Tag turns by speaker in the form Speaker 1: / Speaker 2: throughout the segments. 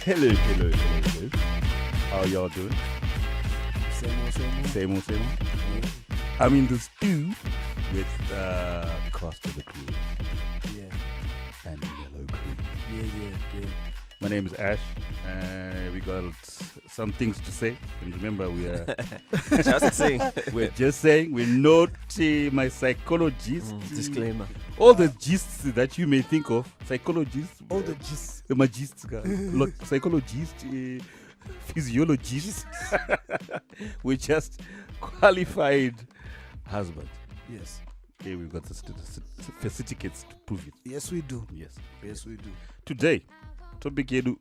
Speaker 1: Hello. How y'all doing?
Speaker 2: Same old.
Speaker 1: Same. I'm in the stew with Costa the Crew
Speaker 2: Yeah.
Speaker 1: and Yellow Crew.
Speaker 2: Yeah.
Speaker 1: My name is Ash. We got some things to say. And remember, we are
Speaker 3: Just saying.
Speaker 1: we're just saying. We're not my psychologist.
Speaker 3: Disclaimer.
Speaker 1: All the gists that you may think of, psychologists,
Speaker 2: All the gist.
Speaker 1: the magists, look, psychologists, physiologists, we're just qualified husbands.
Speaker 2: Yes.
Speaker 1: Okay, we've got the certificates to prove it.
Speaker 2: Yes, we do.
Speaker 1: Yes.
Speaker 2: Yes, we do.
Speaker 1: Today, topic Edu,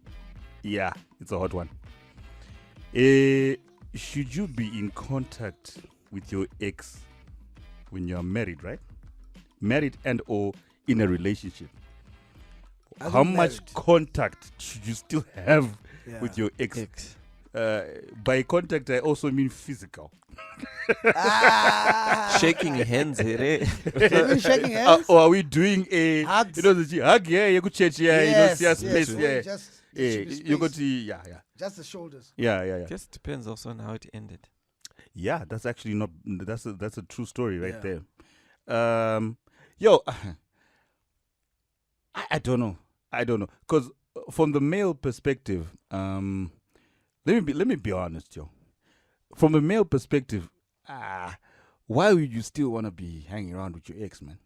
Speaker 1: yeah, it's a hot one. Should you be in contact with your ex when you're married, right? Married and or in a relationship?
Speaker 2: I
Speaker 1: How
Speaker 2: think
Speaker 1: much
Speaker 2: married.
Speaker 1: contact should you still have
Speaker 2: Yeah.
Speaker 1: with your ex?
Speaker 3: X.
Speaker 1: By contact, I also mean physical.
Speaker 3: Shaking hands here.
Speaker 2: Are we shaking hands?
Speaker 1: Or are we doing a
Speaker 2: Hugs.
Speaker 1: the hug? Yeah, you could church. Yeah,
Speaker 2: Yes,
Speaker 1: see us space.
Speaker 2: yes,
Speaker 1: Yeah,
Speaker 2: Just,
Speaker 1: yeah.
Speaker 2: should be
Speaker 1: You got
Speaker 2: space.
Speaker 1: to
Speaker 2: Just the shoulders.
Speaker 1: yeah.
Speaker 3: Just depends also on how it ended.
Speaker 1: Yeah, that's actually not. That's a true story right
Speaker 2: Yeah.
Speaker 1: there. Yo, I don't know, because from the male perspective, let me be honest, yo. From a male perspective, why would you still want to be hanging around with your ex, man?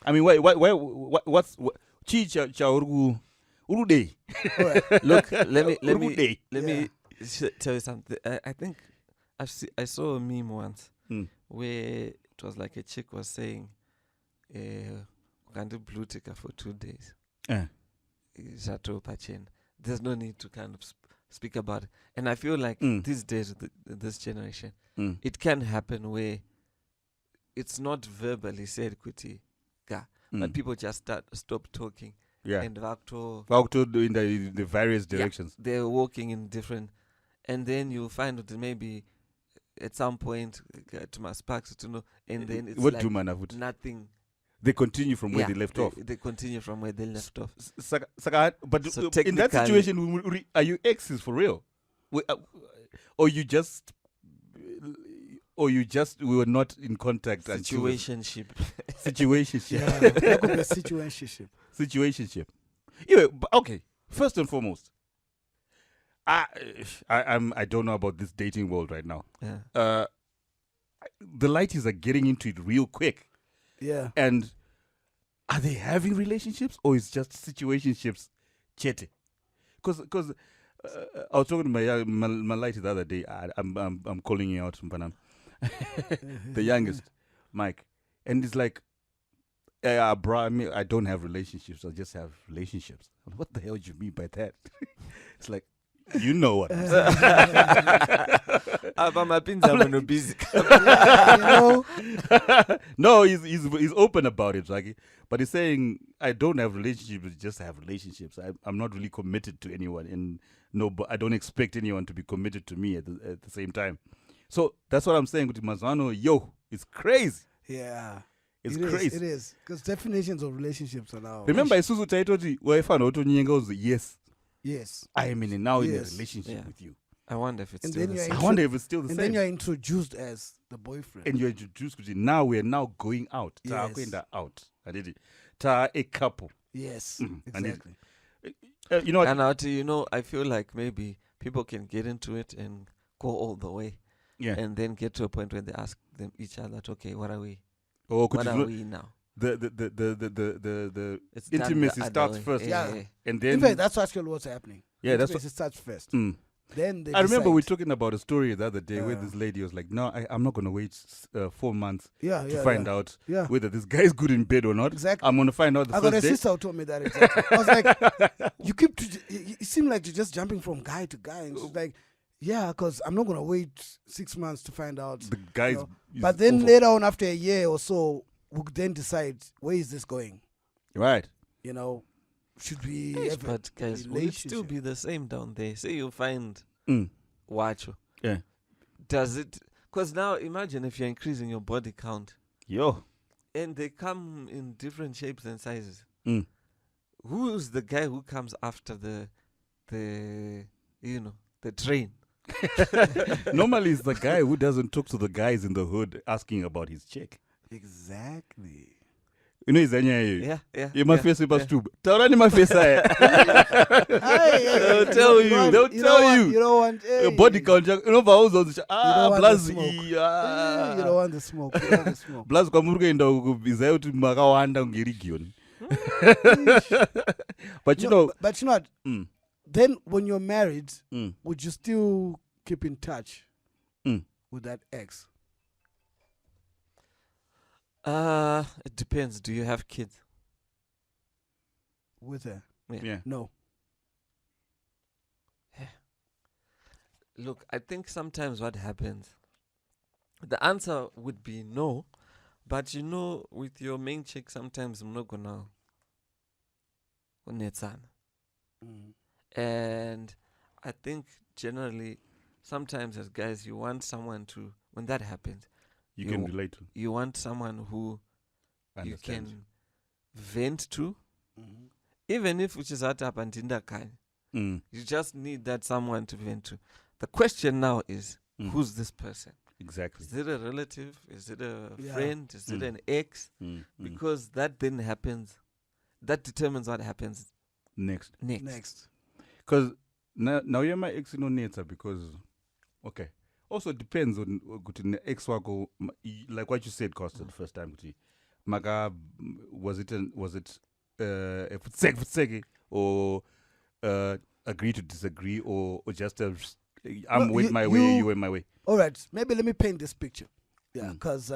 Speaker 1: I mean, what's chi urude?
Speaker 2: All right.
Speaker 3: Look, let me
Speaker 1: Urude.
Speaker 3: tell you something. I think I saw a meme once where it was like a chick was saying, "Can do blue ticker for 2 days." Chateau Pachen. There's no need to kind of speak about it. And I feel like these days, this generation, it can happen where it's not verbally said, "Kuti ga," but people just stop talking.
Speaker 1: Yeah,
Speaker 3: And Vakto,
Speaker 1: in the various directions.
Speaker 3: they're walking in different, and then you'll find that maybe at some point to my sparks to know, and then it's
Speaker 1: What
Speaker 3: like
Speaker 1: do man have?
Speaker 3: nothing.
Speaker 1: They continue from where they left off.
Speaker 3: They continue from where they left off.
Speaker 1: But
Speaker 3: So
Speaker 1: in that
Speaker 3: technically-
Speaker 1: situation, are you exes for real? Or you just we were not in contact until
Speaker 3: Situationship.
Speaker 1: situationship.
Speaker 2: Yeah. That could be a situationship.
Speaker 1: Situationship. Anyway, okay. First and foremost, I don't know about this dating world right now.
Speaker 3: Yeah.
Speaker 1: The lighties are getting into it real quick.
Speaker 2: Yeah.
Speaker 1: And are they having relationships or is just situationships chatting? Because I was talking to my lighty the other day. I'm calling you out, Mpanam. The youngest, Mike, and it's like, bro, I don't have relationships. I just have relationships. What the hell do you mean by that? It's like, you know what? I'm saying.
Speaker 3: Busy.
Speaker 2: Yeah, you know.
Speaker 1: No, he's open about it, like, but he's saying I don't have relationships, I just have relationships. I'm not really committed to anyone, and no, but I don't expect anyone to be committed to me at the same time. So that's what I'm saying with Mazano. Yo, it's crazy.
Speaker 2: Yeah.
Speaker 1: It's
Speaker 2: It is,
Speaker 1: crazy.
Speaker 2: It is. Because definitions of relationships are now.
Speaker 1: Remember, Isuzu Taitoti, where I found out yes,
Speaker 2: Yes.
Speaker 1: I am now in a
Speaker 2: Yes.
Speaker 1: relationship
Speaker 3: Yeah.
Speaker 1: with you.
Speaker 3: I wonder if it's
Speaker 2: And
Speaker 3: still
Speaker 2: then
Speaker 3: the
Speaker 2: you're
Speaker 3: same.
Speaker 1: I wonder if it's still the
Speaker 2: And
Speaker 1: same.
Speaker 2: then you're introduced as the boyfriend.
Speaker 1: And you're introduced to now we're now going out. Ta
Speaker 2: Yes.
Speaker 1: kwenda out. I did it. Ta a couple.
Speaker 2: Yes.
Speaker 1: I need-
Speaker 2: Exactly.
Speaker 1: You know what?
Speaker 3: And now, I feel like maybe people can get into it and go all the way,
Speaker 1: Yeah.
Speaker 3: and then get to a point where they ask each other, "Okay, what are we?
Speaker 1: Or could
Speaker 3: What
Speaker 1: you
Speaker 3: are
Speaker 1: know,
Speaker 3: we now?"
Speaker 1: the
Speaker 3: It's done the
Speaker 1: intimacy
Speaker 3: other
Speaker 1: starts
Speaker 3: way.
Speaker 1: first.
Speaker 2: Yeah.
Speaker 1: and
Speaker 2: In
Speaker 1: then
Speaker 2: fact, that's actually what's happening.
Speaker 1: yeah, that's what.
Speaker 2: Intimacy starts first.
Speaker 1: Mm.
Speaker 2: Then they
Speaker 1: I remember we were
Speaker 2: decide.
Speaker 1: talking about a story the other day where
Speaker 2: Yeah.
Speaker 1: this lady was like, "No, I'm not gonna wait 4 months
Speaker 2: Yeah,
Speaker 1: to
Speaker 2: yeah,
Speaker 1: find
Speaker 2: yeah.
Speaker 1: out
Speaker 2: Yeah.
Speaker 1: whether this guy is good in bed or not.
Speaker 2: Exactly.
Speaker 1: I'm gonna find out the
Speaker 2: I got a
Speaker 1: first day."
Speaker 2: sister who told me that exactly. I was like, you keep, it seemed like you're just jumping from guy to guy. And she's like, yeah, because I'm not going to wait 6 months to find out.
Speaker 1: The guy
Speaker 2: you
Speaker 1: is,
Speaker 2: know.
Speaker 1: is
Speaker 2: But then
Speaker 1: awful.
Speaker 2: later on, after a year or so, we'll then decide, where is this going?
Speaker 1: Right.
Speaker 2: You know, should we
Speaker 3: Yes,
Speaker 2: have a
Speaker 3: but guys, will it still
Speaker 2: relationship?
Speaker 3: be the same down there? Say you find
Speaker 1: Mm.
Speaker 3: Wacho.
Speaker 1: Yeah.
Speaker 3: Does it? Because now imagine if you're increasing your body count
Speaker 1: Yo.
Speaker 3: and they come in different shapes and sizes.
Speaker 1: Mm.
Speaker 3: Who's the guy who comes after the the the train.
Speaker 1: Normally, it's the guy who doesn't talk to the guys in the hood asking about his chick.
Speaker 2: Exactly.
Speaker 1: You know, he's yeah.
Speaker 3: Yeah.
Speaker 1: My face is too. Tell any my face.
Speaker 3: They'll tell you.
Speaker 1: They'll tell you.
Speaker 2: You don't want
Speaker 1: Body count. You know, for all those.
Speaker 2: Blaz.
Speaker 1: Blaz.
Speaker 2: You don't want the smoke. You don't want the smoke.
Speaker 1: Blaz kwa muruga enda kubiza kuti makawanda ngerigion. But you know.
Speaker 2: But you know what? Then when you're married, would you still keep in touch with that ex?
Speaker 3: It depends. Do you have kids?
Speaker 2: With her?
Speaker 1: Yeah.
Speaker 2: No.
Speaker 3: Look, I think sometimes what happens, the answer would be no, but with your main chick, sometimes I'm not gonna and I think generally, sometimes as guys, you want someone to, when that happens,
Speaker 1: you can relate to.
Speaker 3: You want someone who you can vent to, even if which is up and in that kind. You just need that someone to vent to. The question now is, who's this person?
Speaker 1: Exactly.
Speaker 3: Is it a relative? Is it a friend? Is it an ex? Because that then happens. That determines what happens
Speaker 1: next.
Speaker 2: Because
Speaker 1: now you're my ex nature because, okay. Also depends on the ex wako, like what you said, Costa, the first time. Maga, was it a futsegi or agree to disagree or just I'm my way, you went my way.
Speaker 2: All right, maybe let me paint this picture. Yeah, because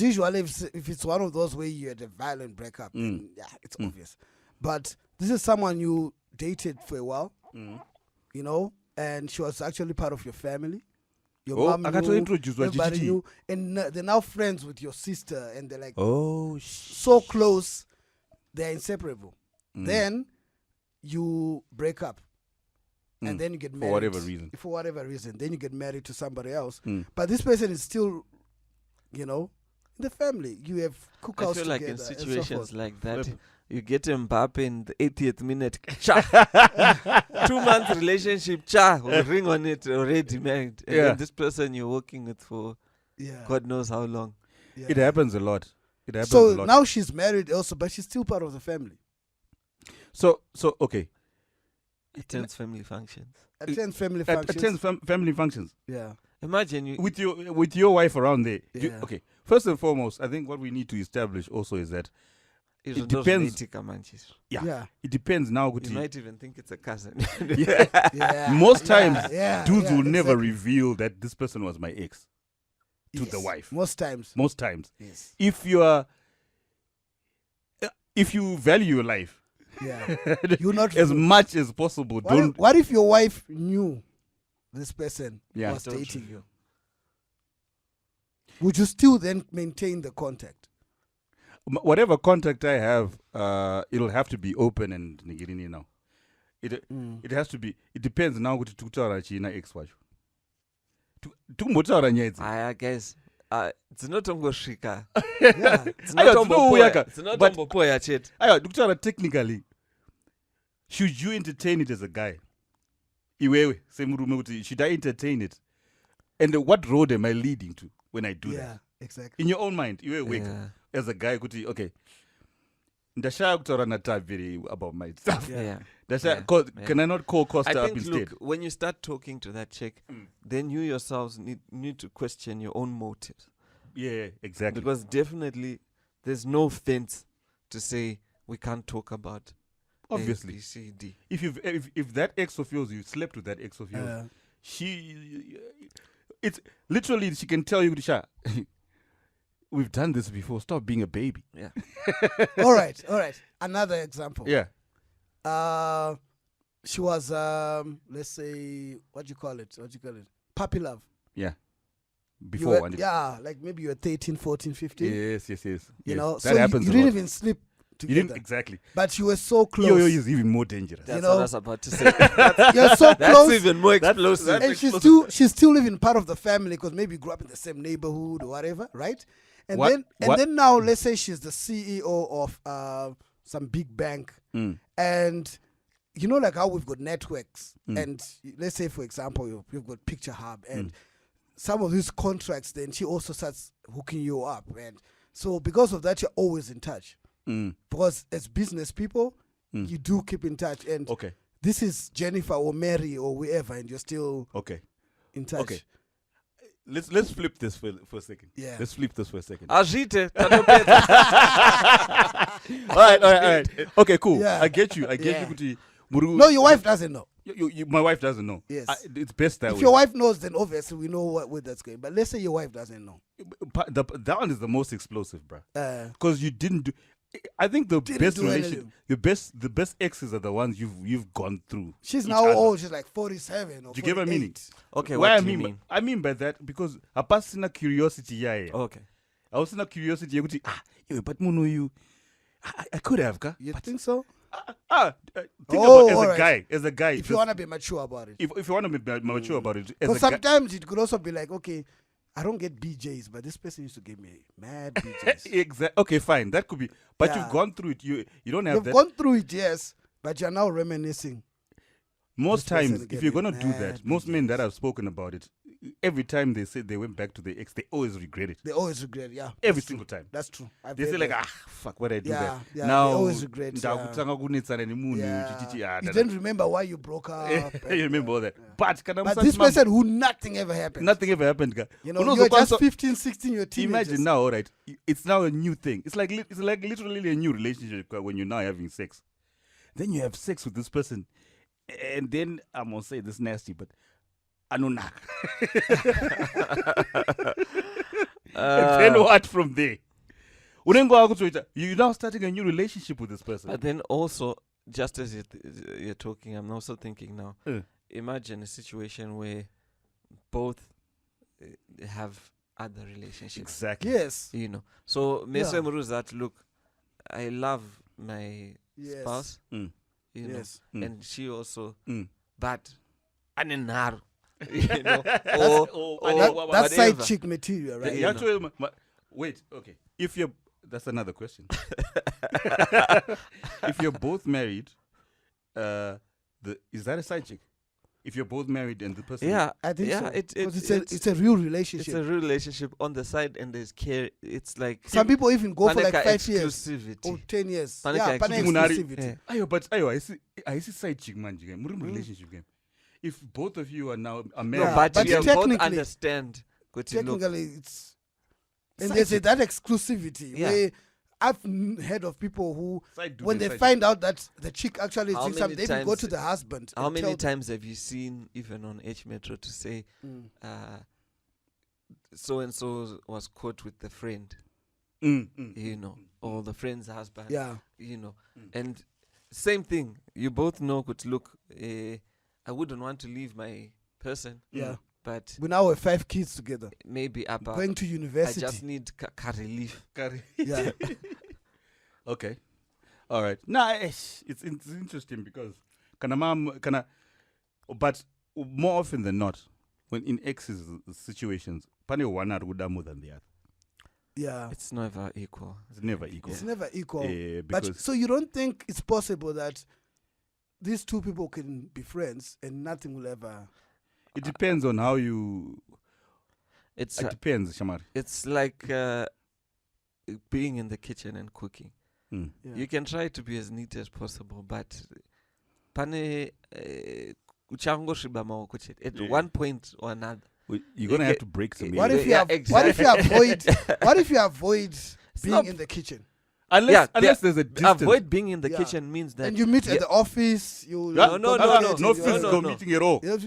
Speaker 2: usually if it's one of those where you had a violent breakup, then, it's obvious. But this is someone you dated for a while, and she was actually part of your family. Your mom
Speaker 1: I got to introduce
Speaker 2: everybody knew, and they're now friends with your sister, and they're like, so close, they're inseparable. Then you break up, and then you get married for whatever reason. Then you get married to somebody else, but this person is still, in the family. You have cookouts together.
Speaker 3: I feel like in situations like that, you get Mbappe in the 80th minute. 2 months relationship, will ring on it already married. And then this person you're working with for God knows how long.
Speaker 1: Yeah. It happens a lot.
Speaker 2: So now she's married also, but she's still part of the family.
Speaker 1: So okay.
Speaker 3: Attends family functions.
Speaker 2: Attends family functions.
Speaker 1: Attends family functions.
Speaker 2: Yeah.
Speaker 3: Imagine you
Speaker 1: with your wife around there.
Speaker 2: Yeah.
Speaker 1: Okay. First and foremost, I think what we need to establish also is that it depends. Yeah. It depends now.
Speaker 3: You might even think it's a cousin.
Speaker 1: Most times, dudes will never reveal that this person was my ex to the wife.
Speaker 2: Most times.
Speaker 1: Yes. If you value your life,
Speaker 2: you're not
Speaker 1: as much as possible.
Speaker 2: What if your wife knew this person was dating you? Would you still then maintain the contact?
Speaker 1: Whatever contact I have, it'll have to be open and nigirini now. It has to be. It depends now. Kuti tukutaura china ex wacho. Tukumbotaura nyaya idzi.
Speaker 3: I guess dzinotongosvika.
Speaker 1: Dzinotombopoya chete. Aiwa, ndikutaura technically. Should you entertain it as a guy? Iwewe semurume kuti should I entertain it? And what road am I leading to when I do that?
Speaker 2: Yeah, exactly.
Speaker 1: In your own mind, iwewe as a guy kuti okay. Ndashaya kutaura natabviri about my stuff. Can I not call Costa up instead?
Speaker 3: Look, when you start talking to that chick, then you yourselves need to question your own motives.
Speaker 1: Yeah, exactly.
Speaker 3: Because definitely there's no fence to say we can't talk about
Speaker 1: obviously
Speaker 3: A, B, C, D.
Speaker 1: If that ex of yours, you slept with that ex of yours, it's literally she can tell you, we've done this before. Stop being a baby.
Speaker 3: Yeah.
Speaker 2: All right. Another example.
Speaker 1: Yeah.
Speaker 2: She was let's say what do you call it? Puppy love.
Speaker 1: Yeah. Before.
Speaker 2: Like maybe you were 13, 14, 15.
Speaker 1: Yes.
Speaker 2: You know,
Speaker 1: that
Speaker 2: so
Speaker 1: happens.
Speaker 2: You didn't even sleep together.
Speaker 1: You didn't exactly.
Speaker 2: But you were so close.
Speaker 1: Yo is even more dangerous.
Speaker 3: That's what I was about to say.
Speaker 2: You're so close.
Speaker 3: That's even more explosive.
Speaker 2: And she's still even part of the family because maybe you grew up in the same neighborhood or whatever, right? And then now let's say she's the CEO of some big bank, and you know, like how we've got networks, and let's say, for example, you've got Picture Hub, and some of these contracts, then she also starts hooking you up, and so because of that, you're always in touch. Because as business people, you do keep in touch, and this is Jennifer or Mary or whoever, and you're still in touch.
Speaker 1: Okay. Let's flip this for a second.
Speaker 2: Yeah.
Speaker 1: Let's flip this for a second.
Speaker 3: Ajite,
Speaker 1: all right. Okay, cool.
Speaker 2: Yeah.
Speaker 1: I get you.
Speaker 2: No, your wife doesn't know.
Speaker 1: My wife doesn't know.
Speaker 2: Yes.
Speaker 1: It's best that
Speaker 2: If
Speaker 1: way.
Speaker 2: your wife knows, then obviously we know where that's going. But let's say your wife doesn't know.
Speaker 1: That one is the most explosive, bruh.
Speaker 2: Uh,
Speaker 1: Because you didn't do. I think the
Speaker 2: Didn't
Speaker 1: best
Speaker 2: do
Speaker 1: relation, the best exes are the ones you've gone through.
Speaker 2: she's
Speaker 1: each
Speaker 2: now
Speaker 1: other.
Speaker 2: old. She's like 47 or
Speaker 1: Do you get what I mean?
Speaker 2: 48.
Speaker 3: Okay,
Speaker 1: Why
Speaker 3: what do you mean?
Speaker 1: I mean by that because a personal curiosity, yeah.
Speaker 3: Okay.
Speaker 1: I was in a curiosity. You could but Muno, you, I could have, ka?
Speaker 2: You
Speaker 1: But
Speaker 2: think so?
Speaker 1: think
Speaker 2: Oh,
Speaker 1: about
Speaker 2: alright.
Speaker 1: as a guy.
Speaker 2: If you want to be mature about it.
Speaker 1: if you want to be mature about it, as
Speaker 2: Because
Speaker 1: a guy,
Speaker 2: sometimes it could also be like, okay, I don't get BJs, but this person used to give me mad BJs.
Speaker 1: exactly. Okay, fine. That could be. But
Speaker 2: Yeah.
Speaker 1: you've gone through it. You don't have
Speaker 2: You've
Speaker 1: that.
Speaker 2: gone through it, yes, but you're now reminiscing.
Speaker 1: Most
Speaker 2: this person
Speaker 1: times, if
Speaker 2: gave
Speaker 1: you're
Speaker 2: me
Speaker 1: gonna do
Speaker 2: mad
Speaker 1: that, most men that
Speaker 2: BJs.
Speaker 1: have spoken about it, every time they say they went back to the ex, they always regret it.
Speaker 2: They always regret, yeah.
Speaker 1: Every
Speaker 2: that's
Speaker 1: single
Speaker 2: true.
Speaker 1: time.
Speaker 2: That's true. I've
Speaker 1: They say
Speaker 2: heard
Speaker 1: like,
Speaker 2: that.
Speaker 1: fuck, what I do
Speaker 2: Yeah,
Speaker 1: that.
Speaker 2: yeah,
Speaker 1: Now,
Speaker 2: they always regret,
Speaker 1: ndakutanga kunetsana nemunhu,
Speaker 2: Yeah.
Speaker 1: da,
Speaker 2: You
Speaker 1: da.
Speaker 2: didn't remember why you broke up.
Speaker 1: You remember all that. But,
Speaker 2: But this person who nothing ever happened.
Speaker 1: nothing ever happened. Ka.
Speaker 2: You know,
Speaker 1: Unozo
Speaker 2: you're just
Speaker 1: kwanza-
Speaker 2: 15, 16, you're teenagers.
Speaker 1: Imagine now, all right, it's now a new thing. It's like literally a new relationship when you're now having sex. Then you have sex with this person, and then I'm gonna say this nasty, but anunak. And then what from there? You're now starting a new relationship with this person.
Speaker 3: But then also, just as you're talking, I'm also thinking now. Imagine a situation where both have other relationships.
Speaker 1: Exactly.
Speaker 2: Yes.
Speaker 3: You know, so Meso
Speaker 2: Yeah.
Speaker 3: Muru that look, I love my
Speaker 2: Yes.
Speaker 3: spouse.
Speaker 1: Mm.
Speaker 3: You know,
Speaker 2: Yes.
Speaker 3: and she also,
Speaker 1: Mm.
Speaker 3: but anenaru, you know, or
Speaker 2: That's side
Speaker 3: whatever.
Speaker 2: chick material, right?
Speaker 3: You
Speaker 1: Yeah,
Speaker 3: know.
Speaker 1: actually, wait, okay. If you're, that's another question. If you're both married, is that a side chick? If you're both married and the person,
Speaker 3: Yeah,
Speaker 2: I think
Speaker 3: yeah,
Speaker 2: so.
Speaker 3: it,
Speaker 2: 'Cause it's a real relationship.
Speaker 3: it's a real relationship on the side, and there's care. It's like
Speaker 2: Some people even go for like
Speaker 3: Paneka
Speaker 2: 5 years
Speaker 3: exclusivity.
Speaker 2: or 10 years.
Speaker 3: Paneka
Speaker 2: Yeah, Paneka
Speaker 1: exclusivity.
Speaker 2: exclusivity.
Speaker 3: Yeah.
Speaker 1: Ayo, but I see side chick man game, relationship game. If both of you are now a
Speaker 3: No,
Speaker 1: married,
Speaker 3: but
Speaker 2: but
Speaker 3: you both
Speaker 2: technically-
Speaker 3: understand. Kuti, look,
Speaker 2: Technically, it's and
Speaker 1: Side
Speaker 2: there's
Speaker 1: chick.
Speaker 2: that exclusivity
Speaker 3: Yeah.
Speaker 2: where I've heard of people who,
Speaker 1: side dude
Speaker 2: when
Speaker 1: and
Speaker 2: they
Speaker 1: side
Speaker 2: find out that the chick actually is
Speaker 3: How
Speaker 2: doing something,
Speaker 3: many
Speaker 2: they even go
Speaker 3: times-
Speaker 2: to the husband.
Speaker 3: how
Speaker 2: and
Speaker 3: many
Speaker 2: tell them.
Speaker 3: times have you seen, even on H Metro, to say, so and so was caught with the friend, you know, or the friend's husband,
Speaker 2: Yeah.
Speaker 3: you know, and same thing. You both know, could look, I wouldn't want to leave my person,
Speaker 2: Yeah.
Speaker 3: but
Speaker 2: We now have 5 kids together,
Speaker 3: maybe about
Speaker 2: going to
Speaker 3: I
Speaker 2: university.
Speaker 3: just need relief.
Speaker 2: Yeah.
Speaker 1: Okay. All right. Nah, it's interesting because but more often than not, when in exes situations, pane one are good more than the other.
Speaker 2: Yeah.
Speaker 3: It's never equal.
Speaker 1: It's never equal.
Speaker 2: It's never equal.
Speaker 1: Because
Speaker 2: But so you don't think it's possible that these two people can be friends and nothing will ever.
Speaker 1: it depends on how you.
Speaker 3: It's
Speaker 1: It depends, Shamar.
Speaker 3: it's like being in the kitchen and cooking.
Speaker 1: Mm.
Speaker 2: Yeah.
Speaker 3: You can try to be as neat as possible, but pane uchangosviba maoko chete. At
Speaker 1: Yeah.
Speaker 3: one point or another,
Speaker 1: You're gonna
Speaker 3: You
Speaker 1: have
Speaker 3: get-
Speaker 1: to break some.
Speaker 2: What
Speaker 1: eggs.
Speaker 2: if you
Speaker 3: Yeah,
Speaker 2: have, what if you avoid what if you avoid being
Speaker 3: not-
Speaker 2: in the kitchen
Speaker 1: unless there's a distance.
Speaker 3: avoid being in the
Speaker 2: Yeah.
Speaker 3: kitchen means that
Speaker 2: and you meet at
Speaker 3: Yeah.
Speaker 2: the office? You
Speaker 1: Yeah,
Speaker 3: No,
Speaker 2: go
Speaker 3: no,
Speaker 2: to
Speaker 3: no,
Speaker 2: the
Speaker 3: no,
Speaker 2: kitchen,
Speaker 1: no
Speaker 2: you-
Speaker 1: physical
Speaker 3: no.
Speaker 1: meeting at all.
Speaker 2: you know,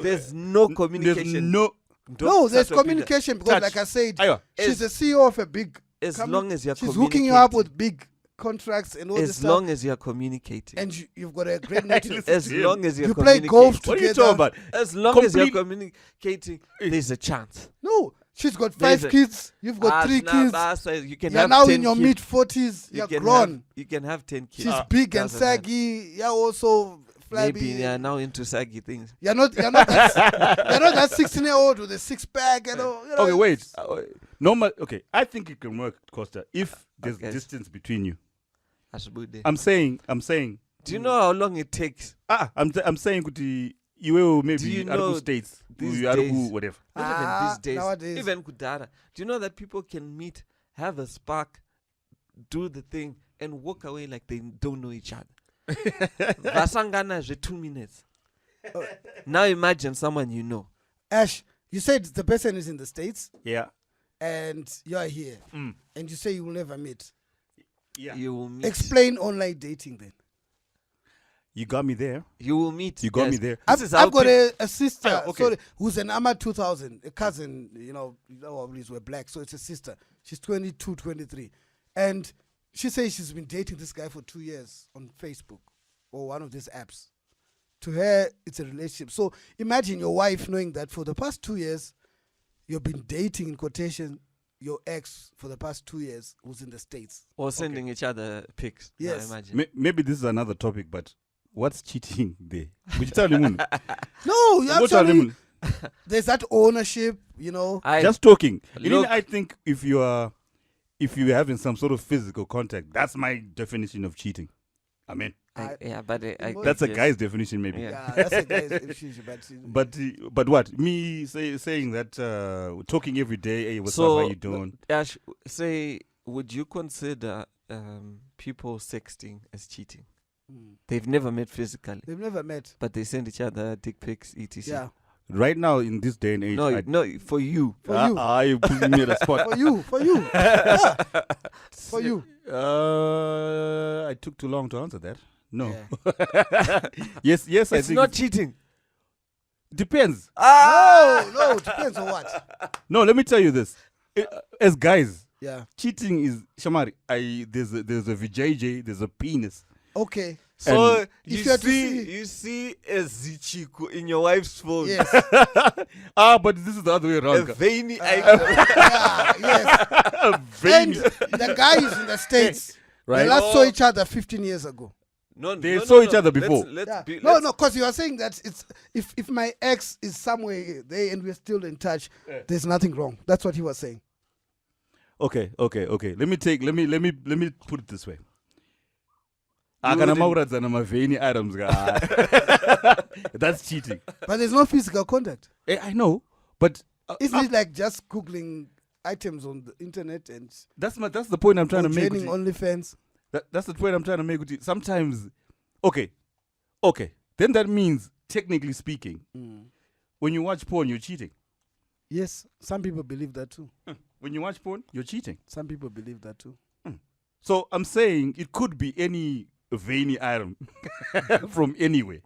Speaker 3: there's no
Speaker 1: There's
Speaker 3: communication.
Speaker 1: no.
Speaker 2: No, there's
Speaker 3: Touch or be
Speaker 2: communication because,
Speaker 1: Touch.
Speaker 2: like I said,
Speaker 1: Ayo.
Speaker 2: she's the CEO of a big.
Speaker 3: as
Speaker 2: company.
Speaker 3: long as you're
Speaker 2: She's hooking you up
Speaker 3: communicating.
Speaker 2: with big contracts and all this
Speaker 3: As
Speaker 2: stuff,
Speaker 3: long as you're communicating.
Speaker 2: and you've got a great network.
Speaker 3: As
Speaker 1: Yeah.
Speaker 3: long as you're
Speaker 2: You play
Speaker 3: communicating.
Speaker 2: golf
Speaker 1: What are you
Speaker 2: together.
Speaker 1: talking about?
Speaker 3: As long as you're
Speaker 1: Complete-
Speaker 3: communicating, there's a chance.
Speaker 2: No, she's got
Speaker 3: There's
Speaker 2: 5
Speaker 3: a-
Speaker 2: kids. You've got 3 kids.
Speaker 3: You can
Speaker 2: You're
Speaker 3: have
Speaker 2: now
Speaker 3: 10
Speaker 2: in your
Speaker 3: kids.
Speaker 2: mid 40s.
Speaker 3: You
Speaker 2: You're
Speaker 3: can
Speaker 2: grown.
Speaker 3: have- you can have 10 kids.
Speaker 2: She's big and
Speaker 3: Doesn't matter.
Speaker 2: saggy. You're also flabby.
Speaker 3: Maybe they are now into saggy things.
Speaker 2: You're not that 16-year-old with a 6-pack. You know,
Speaker 1: Okay, wait. Normal. Okay, I think it can work, Costa, if there's
Speaker 3: Okay.
Speaker 1: distance between you.
Speaker 3: Ashubude.
Speaker 1: I'm saying,
Speaker 3: Do you know how long it takes?
Speaker 1: I'm saying kuti iwewe maybe
Speaker 3: you
Speaker 1: ari
Speaker 3: know
Speaker 1: kustates
Speaker 3: these
Speaker 1: ari
Speaker 3: days-
Speaker 1: ku whatever.
Speaker 3: Not even these days.
Speaker 2: Nowadays.
Speaker 3: Even kudara. Do you know that people can meet, have a spark, do the thing, and walk away like they don't know each other? Vasangana je 2 minutes. Now imagine someone you know.
Speaker 2: Ash, you said the person is in the States
Speaker 1: Yeah.
Speaker 2: and you are here, and you say you will never meet.
Speaker 1: Yeah.
Speaker 3: You will meet.
Speaker 2: Explain online dating then.
Speaker 1: You got me there.
Speaker 3: You will meet.
Speaker 1: You got me
Speaker 3: yes.
Speaker 1: there.
Speaker 3: This is how
Speaker 2: I've got a sister,
Speaker 1: Yeah, okay.
Speaker 2: sorry, who's an AMA 2000, a cousin, all these were black, so it's a sister. She's 22, 23. And she says she's been dating this guy for 2 years on Facebook or one of these apps. To her, it's a relationship. So imagine your wife knowing that for the past 2 years, you've been dating, in quotation, your ex for the past 2 years who's in the States.
Speaker 3: Or sending each other pics.
Speaker 2: Yes.
Speaker 3: I imagine.
Speaker 1: Maybe this is another topic, but what's cheating there? Would you tell him?
Speaker 2: No, you
Speaker 1: What tell
Speaker 2: actually,
Speaker 1: him?
Speaker 2: there's that ownership,
Speaker 1: Just talking.
Speaker 3: Look-
Speaker 1: I think if you're having some sort of physical contact, that's my definition of cheating. I mean,
Speaker 3: yeah, but
Speaker 1: that's a
Speaker 3: guess-
Speaker 1: guy's definition, maybe.
Speaker 3: Yeah.
Speaker 2: Yeah, that's a guy's issue,
Speaker 1: But what? Me saying that talking every day, hey, what's up, how you doing?
Speaker 3: Ash, say, would you consider people sexting as cheating? They've never met physically,
Speaker 2: They've never met.
Speaker 3: but they send each other dick pics, etc.
Speaker 2: Yeah.
Speaker 1: Right now, in this day and age,
Speaker 3: No, for you.
Speaker 2: For you.
Speaker 1: you put me at a spot.
Speaker 2: For you. Yeah. For you.
Speaker 1: I took too long to answer that. No.
Speaker 2: Yeah.
Speaker 1: yes, I
Speaker 3: It's
Speaker 1: think
Speaker 3: not cheating.
Speaker 1: depends.
Speaker 2: No, depends on what.
Speaker 1: No, let me tell you this. As guys,
Speaker 2: Yeah.
Speaker 1: cheating is Shamari. There's a VJJ, there's a penis.
Speaker 2: Okay.
Speaker 3: So
Speaker 1: And
Speaker 3: you
Speaker 2: if you had to
Speaker 3: you see a zichiku in your wife's phone.
Speaker 2: Yes.
Speaker 1: But this is the other way
Speaker 3: A
Speaker 1: around.
Speaker 3: veiny icon.
Speaker 2: Yeah, yes. And
Speaker 1: Veiny.
Speaker 2: the guy is in the States.
Speaker 1: Right?
Speaker 2: They last saw each other 15 years ago.
Speaker 1: They saw each other before.
Speaker 3: Let's
Speaker 2: Yeah.
Speaker 3: be,
Speaker 2: No,
Speaker 3: let's-
Speaker 2: because you are saying that it's if my ex is somewhere there and we're still in touch, there's nothing wrong. That's what he was saying.
Speaker 1: Okay. Let me put it this way.
Speaker 3: You
Speaker 1: Akana
Speaker 3: wouldn't-
Speaker 1: mauradzana maveni items, guy. That's cheating.
Speaker 2: But there's no physical contact.
Speaker 1: I know, but
Speaker 2: Isn't it like just Googling items on the internet and
Speaker 1: that's the point I'm trying to make.
Speaker 2: joining OnlyFans?
Speaker 1: That's the point I'm trying to make with you. Sometimes, okay, then that means, technically speaking, when you watch porn, you're cheating.
Speaker 2: Yes, some people believe that too.
Speaker 1: When you watch porn, you're cheating.
Speaker 2: Some people believe that too.
Speaker 1: So I'm saying it could be any veiny item from anywhere.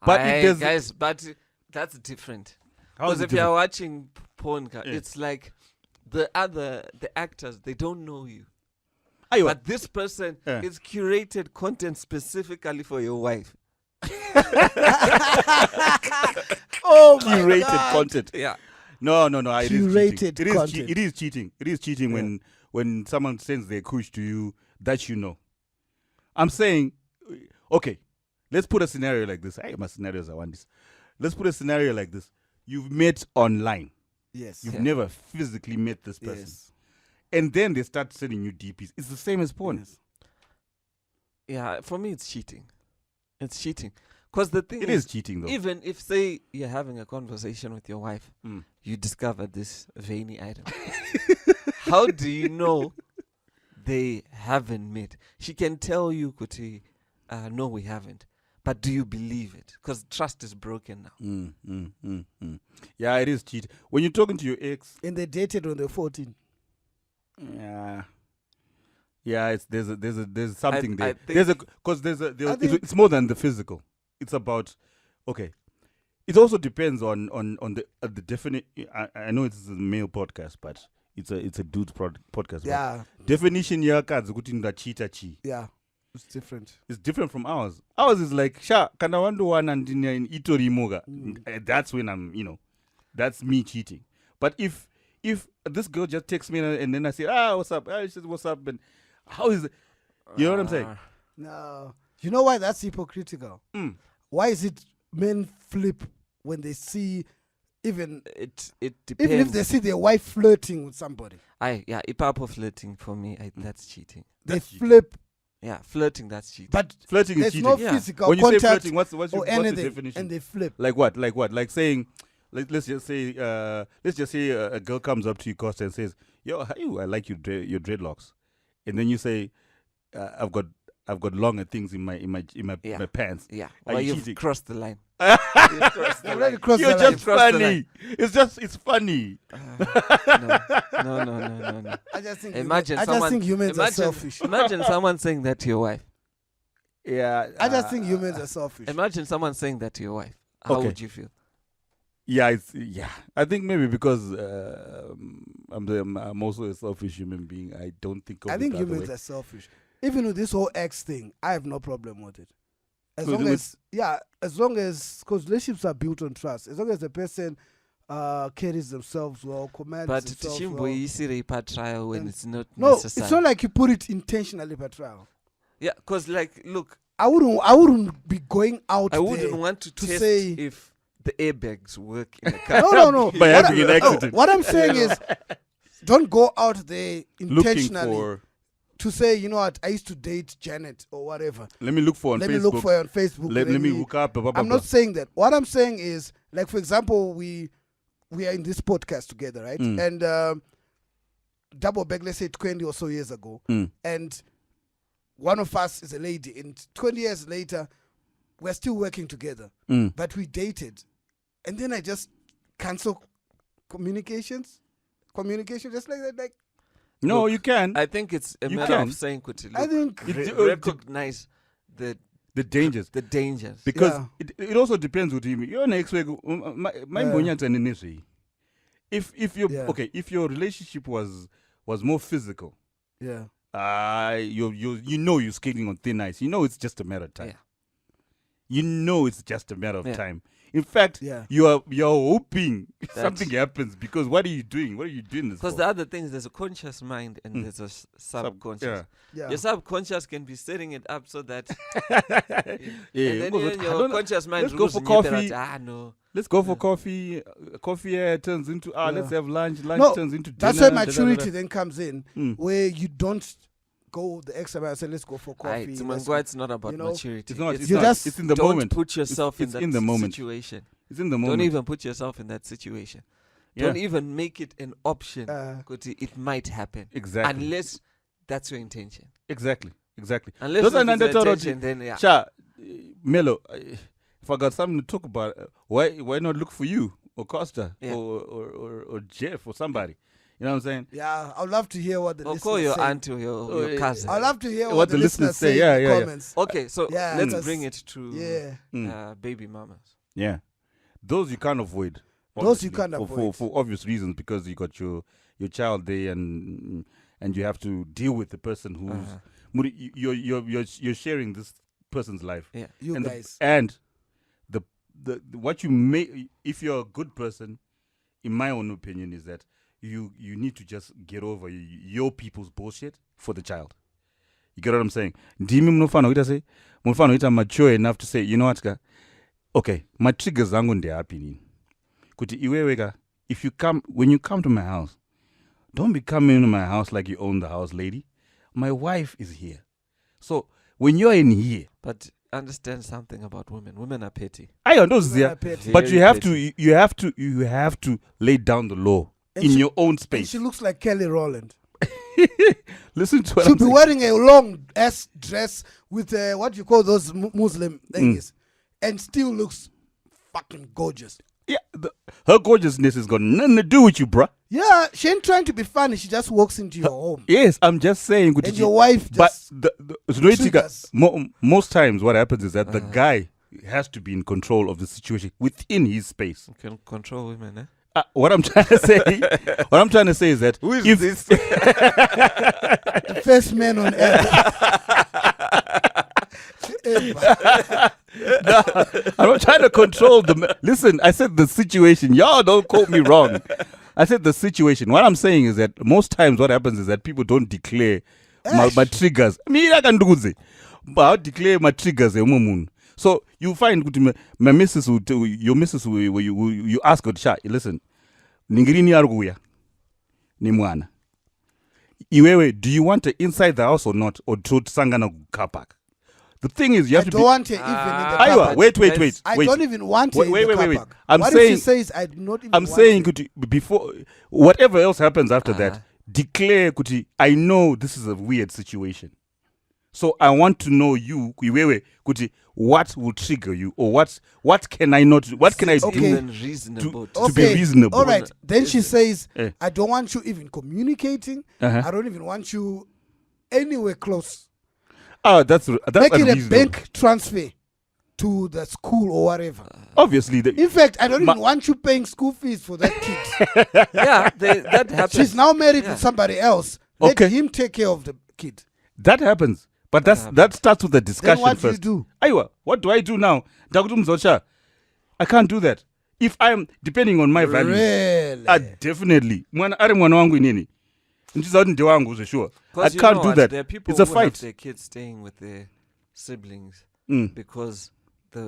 Speaker 1: But
Speaker 3: Aye,
Speaker 1: if there's
Speaker 3: guys, but that's different.
Speaker 1: How is
Speaker 3: Because
Speaker 1: it
Speaker 3: if you're
Speaker 1: different?
Speaker 3: watching porn,
Speaker 1: Yeah.
Speaker 3: it's like the actors, they don't know you.
Speaker 1: Aiwa.
Speaker 3: But this person
Speaker 1: Yeah.
Speaker 3: is curated content specifically for your wife.
Speaker 2: Oh my
Speaker 1: curated
Speaker 2: God.
Speaker 1: content.
Speaker 3: Yeah.
Speaker 1: No. It is
Speaker 2: Curated
Speaker 1: cheating. It is
Speaker 2: content.
Speaker 1: It is cheating. It is cheating when someone sends their kush to you that you know. I'm saying, okay, let's put a scenario like this. My scenarios, I want this. Let's put a scenario like this. You've met online.
Speaker 2: Yes.
Speaker 1: You've
Speaker 3: Yeah.
Speaker 1: never physically met this person.
Speaker 2: Yes.
Speaker 1: And then they start sending you DPs. It's the same as porn.
Speaker 2: Yes.
Speaker 3: Yeah, for me, it's cheating. It's cheating. Because the thing
Speaker 1: It is cheating, though.
Speaker 3: even if, say, you're having a conversation with your wife,
Speaker 1: Mm.
Speaker 3: you discover this veiny item. How do you know they haven't met? She can tell you, Kuti, no, we haven't. But do you believe it? Because trust is broken now.
Speaker 1: Yeah, it is cheating. When you're talking to your ex,
Speaker 2: And they dated when they were 14.
Speaker 1: yeah, there's something
Speaker 3: I
Speaker 1: there.
Speaker 2: I think-
Speaker 1: It's more than the physical. It's about, okay. It also depends on the definite. I know it's a male podcast, but it's a dude's podcast.
Speaker 2: Yeah.
Speaker 1: But definition yakadzi kuti ndachita chi.
Speaker 2: Yeah. It's different.
Speaker 1: It's different from ours. Ours is like, sha, kana wandowana ndine in itori moga. That's when I'm, that's me cheating. But if this girl just texts me and then I say, what's up? She says, what's up? And how is it? You know what I'm saying?
Speaker 2: No. You know why that's hypocritical? Why is it men flip when they see even
Speaker 3: It depends.
Speaker 2: if they see their wife flirting with somebody?
Speaker 3: Ipapo flirting for me, that's cheating.
Speaker 2: They
Speaker 1: That's
Speaker 2: flip
Speaker 3: Yeah, flirting, that's cheating.
Speaker 2: But
Speaker 1: Flirting is
Speaker 2: there's
Speaker 1: cheating.
Speaker 2: no
Speaker 3: Yeah.
Speaker 2: physical
Speaker 1: When you say
Speaker 2: contact
Speaker 1: flirting, what's
Speaker 2: or
Speaker 1: the
Speaker 2: anything,
Speaker 1: definition?
Speaker 2: and they flip.
Speaker 1: Like what? Like saying, let's just say a girl comes up to you, Costa, and says, "Yo, I like your dreadlocks," and then you say, "I've got longer things in my
Speaker 3: Yeah.
Speaker 1: my pants."
Speaker 3: Yeah,
Speaker 1: Are
Speaker 3: well,
Speaker 1: you
Speaker 3: you've
Speaker 1: cheating?
Speaker 3: crossed the line.
Speaker 2: They already crossed
Speaker 1: You're
Speaker 2: the line.
Speaker 1: just
Speaker 3: Crossed the
Speaker 1: funny. It's funny.
Speaker 3: No.
Speaker 2: I just think
Speaker 3: Imagine
Speaker 2: I just
Speaker 3: someone-
Speaker 2: think humans are
Speaker 3: Imagine,
Speaker 2: selfish.
Speaker 3: imagine someone saying that to your wife.
Speaker 1: Yeah.
Speaker 2: I just think humans are selfish.
Speaker 3: Imagine someone saying that to your wife. How
Speaker 1: Okay.
Speaker 3: would you feel?
Speaker 1: Yeah, I think maybe because I'm also a selfish human being. I don't think of
Speaker 2: I think
Speaker 1: it the other
Speaker 2: humans
Speaker 1: way.
Speaker 2: are selfish. Even with this whole ex thing, I have no problem with it. As
Speaker 1: So
Speaker 2: long
Speaker 1: with-
Speaker 2: as because relationships are built on trust. As long as the person carries themselves well, commands
Speaker 3: But
Speaker 2: themselves
Speaker 3: Tishimbo,
Speaker 2: well.
Speaker 3: you see rape trial when
Speaker 2: And-
Speaker 3: it's not
Speaker 2: No,
Speaker 3: necessary.
Speaker 2: it's not like you put it intentionally per trial.
Speaker 3: Yeah, because like, look,
Speaker 2: I wouldn't be going out
Speaker 3: I wouldn't
Speaker 2: there
Speaker 3: want to
Speaker 2: to
Speaker 3: test
Speaker 2: say-
Speaker 3: if the airbags work in the car.
Speaker 2: No.
Speaker 1: By
Speaker 2: What
Speaker 1: having an accident.
Speaker 2: What I'm saying is, don't go out there
Speaker 1: Looking
Speaker 2: intentionally
Speaker 1: for.
Speaker 2: to say, you know what, I used to date Janet or whatever.
Speaker 1: Let me look for on
Speaker 2: Let
Speaker 1: Facebook.
Speaker 2: me look for her on Facebook.
Speaker 1: Let me hook up. Blah, blah,
Speaker 2: I'm
Speaker 1: blah.
Speaker 2: not saying that. What I'm saying is, like, for example, we are in this podcast together, right?
Speaker 1: Mm.
Speaker 2: And double back, let's say 20 or so years ago,
Speaker 1: Mm.
Speaker 2: and one of us is a lady, and 20 years later, we're still working together,
Speaker 1: Mm.
Speaker 2: but we dated, and then I just cancel communication, just like that. Like,
Speaker 1: No,
Speaker 3: Look,
Speaker 1: you can.
Speaker 3: I think it's a
Speaker 1: You
Speaker 3: matter
Speaker 1: can.
Speaker 3: of saying, Kuti,
Speaker 2: I
Speaker 3: look,
Speaker 2: think
Speaker 3: recognize the
Speaker 1: dangers.
Speaker 3: dangers.
Speaker 1: Because
Speaker 2: Yeah.
Speaker 1: it also depends with him. You're next week. If you
Speaker 2: Yeah.
Speaker 1: okay, if your relationship was more physical,
Speaker 2: yeah,
Speaker 1: you know you're skating on thin ice. You know it's just a matter of time.
Speaker 3: Yeah.
Speaker 1: You know it's just a matter of
Speaker 3: Yeah.
Speaker 1: time. In fact,
Speaker 2: yeah.
Speaker 1: you're hoping something happens because what are you doing? What are you doing this
Speaker 3: Because
Speaker 1: for?
Speaker 3: the other thing is there's a conscious mind and there's a subconscious.
Speaker 1: Yeah.
Speaker 2: Yeah.
Speaker 3: Your subconscious can be setting it up so that
Speaker 1: Yeah.
Speaker 3: and then
Speaker 1: Because
Speaker 3: even
Speaker 1: I
Speaker 3: your
Speaker 1: don't-
Speaker 3: conscious mind
Speaker 1: let's go
Speaker 3: rules
Speaker 1: for
Speaker 3: and you tell
Speaker 1: coffee.
Speaker 3: it, no.
Speaker 1: Let's go for coffee. Coffee turns into let's
Speaker 2: Yeah.
Speaker 1: have lunch. Lunch
Speaker 2: No,
Speaker 1: turns into dinner.
Speaker 2: That's where
Speaker 1: da, da, da,
Speaker 2: maturity
Speaker 1: da.
Speaker 2: then comes in,
Speaker 1: Mm.
Speaker 2: where you don't go the extra mile and say, let's go for coffee.
Speaker 3: It's
Speaker 2: let's go-
Speaker 3: it's not about
Speaker 2: you know,
Speaker 3: maturity.
Speaker 1: It's not.
Speaker 3: It's
Speaker 1: It's,
Speaker 2: You
Speaker 1: not.
Speaker 2: just
Speaker 1: It's in the
Speaker 3: don't
Speaker 1: moment.
Speaker 3: put yourself
Speaker 1: It's
Speaker 3: in that
Speaker 1: in the moment.
Speaker 3: situation.
Speaker 1: It's in the moment.
Speaker 3: Don't even put yourself in that situation.
Speaker 1: Yeah.
Speaker 3: Don't even make it an option.
Speaker 2: Uh,
Speaker 3: Kuti, it might happen.
Speaker 1: Exactly.
Speaker 3: Unless that's your intention.
Speaker 1: Exactly.
Speaker 3: Unless
Speaker 1: Those are
Speaker 3: that's your
Speaker 1: mandatory.
Speaker 3: intention, then yeah.
Speaker 1: Cha, Melo, if I got something to talk about, why not look for you or Costa
Speaker 3: Yeah.
Speaker 1: or Jeff or somebody? You know what I'm saying?
Speaker 2: yeah, I'd love to hear what the
Speaker 3: Or
Speaker 2: listeners
Speaker 3: call your
Speaker 2: say.
Speaker 3: aunt or your cousin.
Speaker 2: I'd love to hear
Speaker 1: What
Speaker 2: what
Speaker 1: the
Speaker 2: the listeners say
Speaker 1: Yeah,
Speaker 2: in the
Speaker 1: yeah, yeah.
Speaker 2: comments.
Speaker 3: Okay, so
Speaker 2: Yeah,
Speaker 3: let's
Speaker 2: just-
Speaker 3: bring it to
Speaker 2: Yeah.
Speaker 3: baby mamas.
Speaker 1: Yeah. Those you can't avoid.
Speaker 2: Those you
Speaker 1: obviously,
Speaker 2: can't avoid.
Speaker 1: for obvious reasons, because you got your child there and you have to deal with the person who's
Speaker 3: Uh-huh.
Speaker 1: you're sharing this person's life.
Speaker 3: Yeah.
Speaker 2: You
Speaker 1: and
Speaker 2: guys.
Speaker 1: the what you may, if you're a good person, in my own opinion, is that you need to just get over your people's bullshit for the child. You get what I'm saying? Ndimi mnofana kuita say munofana kuita mature enough to say, you know what, ka, okay, my triggers zangu ndeapi nini kuti iwewe ka, when you come to my house, don't be coming to my house like you own the house, lady. My wife is here. So when you're in here,
Speaker 3: But understand something about women. Women are petty.
Speaker 1: I don't know,
Speaker 2: Women are petty.
Speaker 1: but you
Speaker 3: Very
Speaker 1: have
Speaker 3: petty.
Speaker 1: to you have to lay down the law
Speaker 2: And
Speaker 1: in
Speaker 2: she-
Speaker 1: your own
Speaker 2: And
Speaker 1: space.
Speaker 2: she looks like Kelly Rowland.
Speaker 1: Listen to what
Speaker 2: She'll
Speaker 1: I'm
Speaker 2: be
Speaker 1: saying.
Speaker 2: wearing a long ass dress with what you call those Muslim things, and still looks fucking gorgeous.
Speaker 1: Yeah, her gorgeousness has got nothing to do with you, bruh.
Speaker 2: Yeah, she ain't trying to be funny. She just walks into your home,
Speaker 1: Yes, I'm just saying.
Speaker 2: and your wife
Speaker 1: but
Speaker 2: just
Speaker 1: the most times what happens is that the
Speaker 3: Uh-huh.
Speaker 1: guy has to be in control of the situation within his space.
Speaker 3: You can control women, eh?
Speaker 1: What I'm trying to say, is that
Speaker 3: Who is
Speaker 1: if
Speaker 3: this?
Speaker 2: the first man on earth. Ever.
Speaker 1: No, I'm not trying to control listen, I said the situation. Y'all don't quote me wrong. I said the situation. What I'm saying is that most times what happens is that people don't declare my triggers. I can do it, but I'll declare my triggers. So you find my missus your missus you ask her, listen, ningirini arguya ni mwana. Iwewe, do you want her inside the house or not? Or to sangana car park? The thing is, you have
Speaker 2: I
Speaker 1: to
Speaker 2: don't
Speaker 1: be...
Speaker 2: want her even in the car
Speaker 1: Aiwa,
Speaker 2: park.
Speaker 1: wait.
Speaker 2: I don't even want her in the car park.
Speaker 1: I'm
Speaker 2: what
Speaker 1: saying,
Speaker 2: if she says I do not even
Speaker 1: I'm
Speaker 2: want
Speaker 1: saying,
Speaker 2: her?
Speaker 1: kuti, before, whatever else happens after that, declare, kuti, I know this is a weird situation. So I want to know you, Iwewe, kuti, what will trigger you, or what can I not, what can I do
Speaker 3: reasonable
Speaker 1: to be reasonable?
Speaker 2: All right. Then she says,
Speaker 1: Eh.
Speaker 2: I don't want you even communicating. I don't even want you anywhere close.
Speaker 1: Oh, that's
Speaker 2: Make it a
Speaker 1: unreasonable.
Speaker 2: bank transfer to the school or whatever.
Speaker 1: Obviously,
Speaker 2: In fact, I don't even want you paying school fees for that kid.
Speaker 3: Yeah, that happens.
Speaker 2: She's now married to somebody else. Let
Speaker 1: Okay.
Speaker 2: him take care of the kid.
Speaker 1: that happens. But that starts with the discussion
Speaker 2: Then what
Speaker 1: first.
Speaker 2: do you do?
Speaker 1: Aiwa, what do I do now? Dakutu Mzocha, I can't do that. If I'm depending on my values,
Speaker 2: Really?
Speaker 1: definitely. Ari mwana wangu inini. Ndizaudi ndi wangu for sure. I
Speaker 3: 'Cause you
Speaker 1: can't
Speaker 3: know
Speaker 1: do
Speaker 3: what,
Speaker 1: that.
Speaker 3: There are people
Speaker 1: It's a
Speaker 3: who have
Speaker 1: fight.
Speaker 3: their kids staying with their siblings because the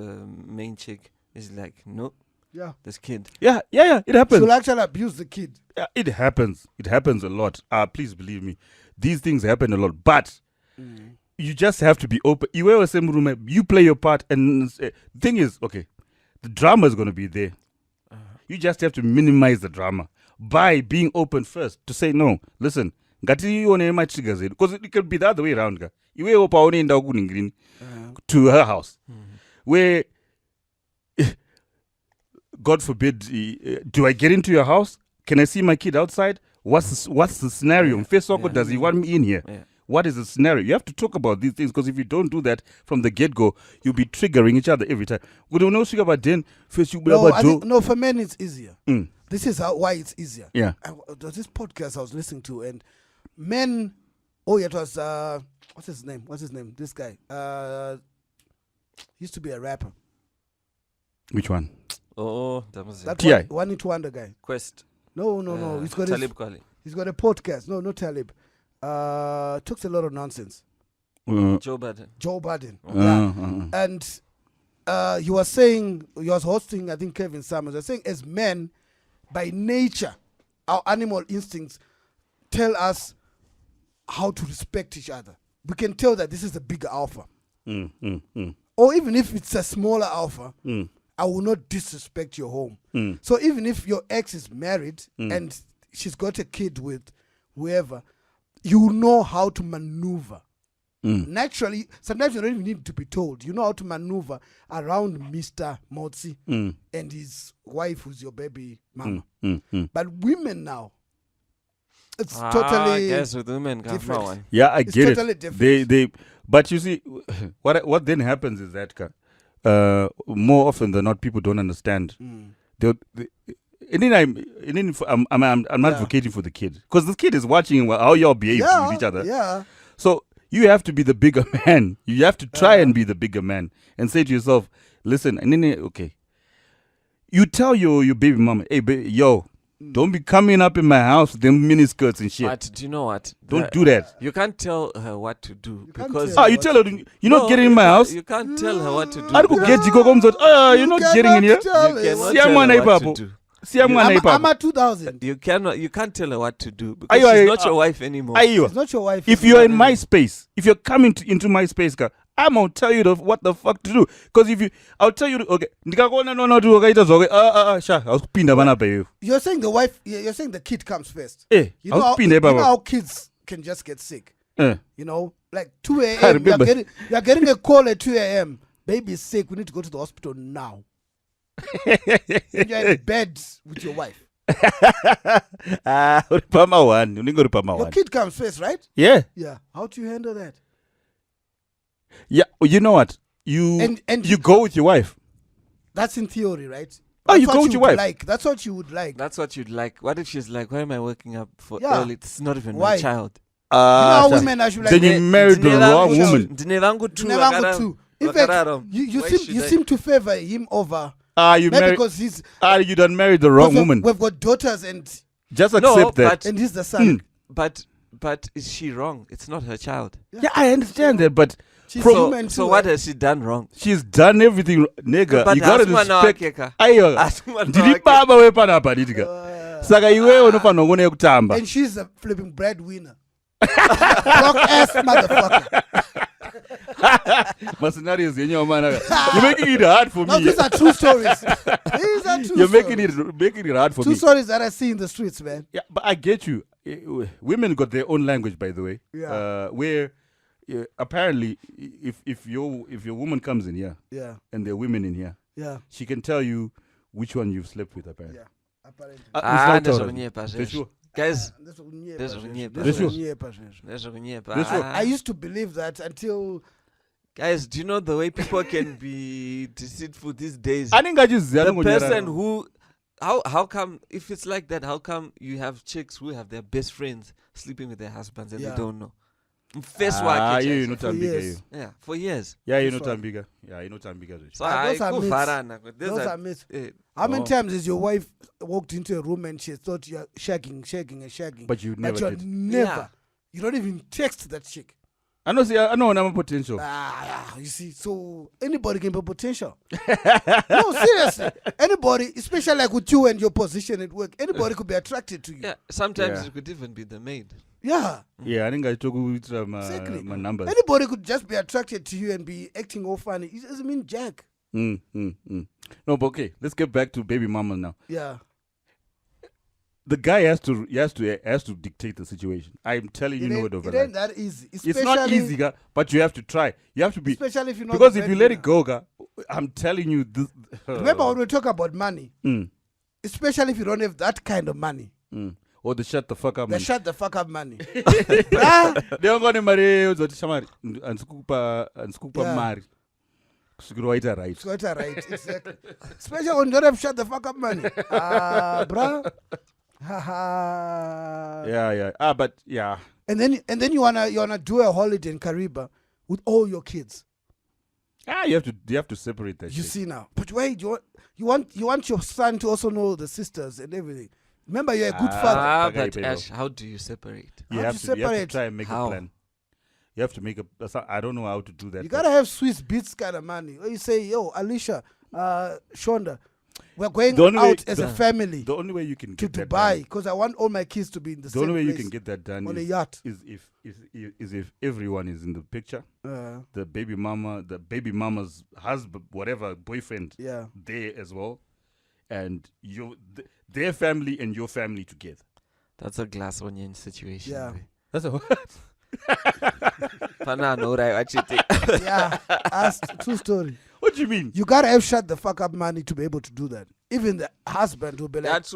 Speaker 3: main chick is like, no,
Speaker 2: Yeah.
Speaker 3: this kid.
Speaker 1: Yeah, it happens.
Speaker 2: She'll actually abuse the kid.
Speaker 1: Yeah, it happens. It happens a lot. Please believe me. These things happen a lot. But you just have to be open. You play your part. And the thing is, okay, the drama is going to be there. You just have to minimize the drama by being open first to say, no, listen, because it could be the other way around. To her house. Where, God forbid, do I get into your house? Can I see my kid outside? What's the scenario? Does he want me in here?
Speaker 3: Yeah.
Speaker 1: What is the scenario? You have to talk about these things, because if you don't do that from the get-go, you'll be triggering each other every time. We don't know about then.
Speaker 2: No, for men it's easier. This is why it's easier.
Speaker 1: Yeah.
Speaker 2: There's this podcast I was listening to, and men. Oh, yeah, it was what's his name? This guy. Used to be a rapper.
Speaker 1: Which one?
Speaker 3: Oh, that was
Speaker 2: That
Speaker 1: T.I.
Speaker 2: one into Wonder guy.
Speaker 3: Quest.
Speaker 2: No. He's got
Speaker 3: Talib Kweli.
Speaker 2: he's got a podcast. No, not Talib. Talks a lot of nonsense.
Speaker 3: Joe Biden.
Speaker 2: Joe Biden. Yeah. And he was hosting, I think, Kevin Summers. Was saying, as men, by nature, our animal instincts tell us how to respect each other. We can tell that this is a bigger alpha. Or even if it's a smaller alpha, I will not disrespect your home. So even if your ex is married and she's got a kid with whoever, you know how to maneuver. Naturally, sometimes you don't even need to be told. You know how to maneuver around Mr. Motsi and his wife, who's your baby mama. But women now, it's totally
Speaker 3: Guys with women can
Speaker 2: different.
Speaker 3: one.
Speaker 1: Yeah, I
Speaker 2: It's
Speaker 1: get
Speaker 2: totally
Speaker 1: it.
Speaker 2: different.
Speaker 1: But you see, what then happens is that more often than not, people don't understand. And then I'm advocating for the kid, because the kid is watching how y'all behave with each other.
Speaker 2: Yeah.
Speaker 1: So you have to be the bigger man. You have to try and be the bigger man and say to yourself, listen, and then, okay. You tell your baby mama, hey, don't be coming up in my house with them miniskirts and shit.
Speaker 3: But do you know what?
Speaker 1: Don't do that.
Speaker 3: You can't tell her what to do
Speaker 2: can't
Speaker 3: because
Speaker 2: tell
Speaker 1: You tell her, you're not getting in my house.
Speaker 3: You can't tell her what to do.
Speaker 1: I go get you're not getting in here.
Speaker 3: You cannot
Speaker 1: See,
Speaker 3: tell
Speaker 1: I'm
Speaker 3: her what to do.
Speaker 2: I'm at 2000.
Speaker 3: You can't tell her what to do because she's not your wife anymore.
Speaker 2: It's not your wife.
Speaker 1: If you're in my space, if you're coming into my space, I'm gonna tell you what the fuck to do. Because I'll tell you, okay,
Speaker 2: You're saying the wife, you're saying the kid comes first.
Speaker 1: you
Speaker 2: know how kids can just get sick. You know, like 2 a.m. You're getting a call at 2 a.m. Baby's sick. We need to go to the hospital now. And you're in bed with your wife. Your kid comes first, right?
Speaker 1: Yeah.
Speaker 2: Yeah. How do you handle that?
Speaker 1: Yeah. You know what? You go with your wife.
Speaker 2: That's in theory, right?
Speaker 1: You go with your wife.
Speaker 2: Like. That's what you would like.
Speaker 3: That's what you'd like. What if she's like, why am I waking up for
Speaker 2: Yeah.
Speaker 3: early? It's not even
Speaker 2: Why?
Speaker 3: my child.
Speaker 2: You know how women are like.
Speaker 1: Then you married the wrong woman.
Speaker 2: In fact, you seem to favor him over.
Speaker 1: You
Speaker 2: Maybe
Speaker 1: married.
Speaker 2: because he's.
Speaker 1: You done married the wrong woman.
Speaker 2: We've got daughters and
Speaker 1: Just accept that.
Speaker 2: and he's the son.
Speaker 3: But is she wrong? It's not her child.
Speaker 1: Yeah, I understand that, but
Speaker 2: She's
Speaker 1: from
Speaker 2: human
Speaker 3: So
Speaker 2: too,
Speaker 3: what has she done wrong?
Speaker 1: she's done everything, nigga.
Speaker 3: But
Speaker 1: You gotta
Speaker 3: asuma na
Speaker 1: respect.
Speaker 3: wakeka.
Speaker 1: Ayo,
Speaker 3: Asuma na
Speaker 1: ndiri
Speaker 3: wakeka.
Speaker 1: baba wepanapa nditika. Saka iwewe unofanira kuone kutamba.
Speaker 2: And she's a flipping breadwinner. Block ass motherfucker.
Speaker 1: My scenarios in your man. You're making it hard for
Speaker 2: No,
Speaker 1: me.
Speaker 2: these are true stories. These are true
Speaker 1: You're
Speaker 2: stories.
Speaker 1: making it hard for
Speaker 2: True
Speaker 1: me.
Speaker 2: stories that I see in the streets, man.
Speaker 1: Yeah, but I get you. Women got their own language, by the way.
Speaker 2: Yeah.
Speaker 1: Where apparently, if your woman comes in here,
Speaker 2: Yeah.
Speaker 1: and there are women in here,
Speaker 2: Yeah.
Speaker 1: she can tell you which one you've slept with. Apparently.
Speaker 2: Yeah. Apparently.
Speaker 1: For sure.
Speaker 3: Guys,
Speaker 2: This is
Speaker 3: This
Speaker 2: unyepa.
Speaker 3: is
Speaker 2: This is unyepa.
Speaker 1: That's true.
Speaker 2: I used to believe that until
Speaker 3: guys, do you know the way people can be deceitful these days?
Speaker 1: I think I just
Speaker 3: The person who, how come, if it's like that, how come you have chicks who have their best friends sleeping with their husbands and
Speaker 2: Yeah.
Speaker 3: they don't know? First one,
Speaker 1: you know
Speaker 2: For
Speaker 1: Tambika.
Speaker 2: years.
Speaker 3: yeah, for years.
Speaker 1: Yeah, you know
Speaker 2: That's right.
Speaker 1: Tambika. Yeah, you know Tambika.
Speaker 3: So
Speaker 2: Those are myths.
Speaker 3: those
Speaker 2: Those
Speaker 3: are,
Speaker 2: are myths.
Speaker 3: eh,
Speaker 2: How many
Speaker 1: Oh.
Speaker 2: times has your wife walked into a room and she thought you're shagging,
Speaker 1: But you never
Speaker 2: you're
Speaker 1: did.
Speaker 2: never.
Speaker 3: Yeah.
Speaker 2: You don't even text that chick.
Speaker 1: I know I'm potential.
Speaker 2: You see, so anybody can be potential. No, seriously. Anybody, especially like with you and your position at work, anybody could be attracted to you.
Speaker 3: yeah, sometimes
Speaker 1: Yeah.
Speaker 3: it could even be the maid.
Speaker 2: Yeah.
Speaker 1: Yeah, I think I took with
Speaker 2: Exactly.
Speaker 1: my numbers.
Speaker 2: Anybody could just be attracted to you and be acting all funny. It doesn't mean jack.
Speaker 1: No, but okay, let's get back to baby mama now.
Speaker 2: Yeah.
Speaker 1: The guy has to dictate the situation. I'm telling you, no word of
Speaker 2: It
Speaker 1: a lie.
Speaker 2: ain't that easy.
Speaker 1: It's not easy, guy, but you have to try. You have to be,
Speaker 2: Especially if you know
Speaker 1: because
Speaker 2: the
Speaker 1: if you let it
Speaker 2: breadwinner.
Speaker 1: go, guy, I'm telling you this.
Speaker 2: Remember when we talk about money, especially if you don't have that kind of money,
Speaker 1: or the shut the fuck up
Speaker 2: the
Speaker 1: man.
Speaker 2: shut the fuck up money. Bruh.
Speaker 1: They don't go to marry uzoti shamari and scoop
Speaker 2: Yeah.
Speaker 1: mari. Kusukira waita right.
Speaker 2: It's quite right, exactly. Especially when you don't have shut the fuck up money. Bruh.
Speaker 1: Yeah. But yeah.
Speaker 2: And then you wanna do a holiday in Kariba with all your kids.
Speaker 1: You have to separate that.
Speaker 2: You
Speaker 1: shit.
Speaker 2: see now. But wait, you want your son to also know the sisters and everything. Remember, you're a good father.
Speaker 3: But
Speaker 1: Okay,
Speaker 3: Ash, how do you separate?
Speaker 1: You
Speaker 2: How
Speaker 1: have
Speaker 2: to
Speaker 1: to
Speaker 2: separate?
Speaker 1: try and make
Speaker 3: How?
Speaker 1: a plan. You have to make I don't know how to do that.
Speaker 2: You gotta have Swiss beats kind of money. Or you say, yo, Alicia, Shonda, we're going
Speaker 1: The only way-
Speaker 2: out as a family
Speaker 1: the only way you can
Speaker 2: to
Speaker 1: get that
Speaker 2: Dubai
Speaker 1: done,
Speaker 2: because I want all my kids to be in the
Speaker 1: the
Speaker 2: same
Speaker 1: only way you
Speaker 2: place
Speaker 1: can get that done
Speaker 2: on a
Speaker 1: is
Speaker 2: yacht.
Speaker 1: if everyone is in the picture.
Speaker 2: Uh,
Speaker 1: The baby mama's husband, whatever boyfriend,
Speaker 2: yeah.
Speaker 1: there as well, and their family and your family together.
Speaker 3: That's a glass onion situation.
Speaker 2: Yeah.
Speaker 1: That's a
Speaker 3: Fana, no, right? What you think?
Speaker 2: Yeah. True story.
Speaker 1: What do you mean?
Speaker 2: You gotta have shut the fuck up money to be able to do that. Even the husband will be like,
Speaker 3: That's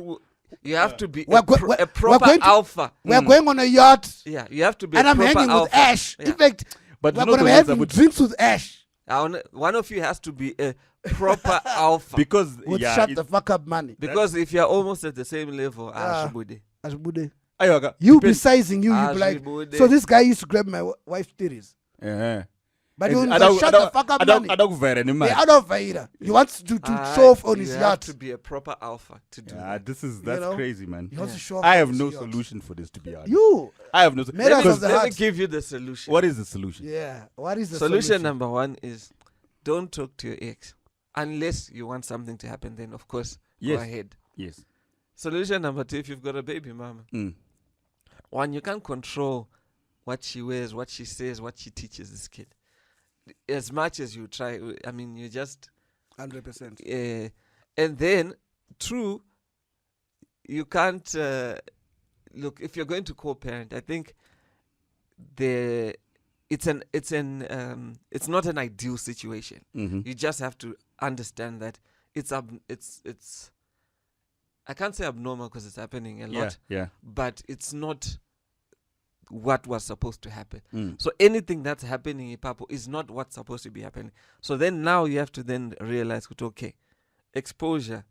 Speaker 3: you have to be
Speaker 2: We're
Speaker 3: a,
Speaker 2: go-
Speaker 3: pro-
Speaker 2: we're-
Speaker 3: a proper
Speaker 2: going to-
Speaker 3: alpha.
Speaker 2: we're going on a yacht
Speaker 3: Yeah, you have to be
Speaker 2: and
Speaker 3: a
Speaker 2: I'm
Speaker 3: proper
Speaker 2: hanging
Speaker 3: alpha.
Speaker 2: with Ash.
Speaker 3: Yeah.
Speaker 2: In fact,
Speaker 1: But
Speaker 2: we're
Speaker 1: you know
Speaker 2: gonna be
Speaker 1: the ones
Speaker 2: having
Speaker 1: that would-
Speaker 2: drinks with Ash
Speaker 3: One of you has to be a proper alpha.
Speaker 1: because
Speaker 2: with
Speaker 1: yeah,
Speaker 2: shut the fuck up money.
Speaker 3: Because if you're almost at the same level,
Speaker 2: Yeah.
Speaker 3: Shibude.
Speaker 2: Ashbude.
Speaker 1: Ayoga,
Speaker 2: You be
Speaker 1: depends-
Speaker 2: sizing you be like,
Speaker 3: Ashbude.
Speaker 2: so this guy used to grab my wife's titties.
Speaker 1: Uh-huh.
Speaker 2: But you
Speaker 1: I don't-
Speaker 2: shut
Speaker 1: I don't-
Speaker 2: the fuck up
Speaker 1: I don't-
Speaker 2: money.
Speaker 1: I don't wear any
Speaker 2: They
Speaker 1: man.
Speaker 2: out of Vaira. He wants to show off on his
Speaker 3: You
Speaker 2: yacht.
Speaker 3: have to be a proper alpha to do
Speaker 1: Yeah,
Speaker 3: that.
Speaker 1: that's
Speaker 2: know?
Speaker 1: crazy, man.
Speaker 2: He wants to show off
Speaker 1: I
Speaker 2: on
Speaker 1: have
Speaker 2: his
Speaker 1: no
Speaker 2: yacht.
Speaker 1: solution for this, to be honest.
Speaker 2: You.
Speaker 1: I have no.
Speaker 2: Made us
Speaker 1: because
Speaker 2: of the
Speaker 3: Let me
Speaker 2: heart.
Speaker 3: give you the solution.
Speaker 1: what is the solution?
Speaker 2: Yeah. What is the
Speaker 3: Solution number one is don't talk to your ex. Unless you want something to happen, then of course,
Speaker 1: Yes.
Speaker 3: go ahead.
Speaker 1: Yes.
Speaker 3: Solution number two, if you've got a baby mama, one, you can't control what she wears, what she says, what she teaches this kid. As much as you try, I mean, you just
Speaker 2: 100%.
Speaker 3: and then, true, you can't look. If you're going to co-parent, I think it's not an ideal situation.
Speaker 1: Mm-hmm.
Speaker 3: You just have to understand that it's I can't say abnormal because it's happening a lot,
Speaker 1: Yeah.
Speaker 3: but it's not what was supposed to happen.
Speaker 1: Mm.
Speaker 3: So anything that's happening in Papo is not what's supposed to be happening. So then now you have to then realize, okay, exposure,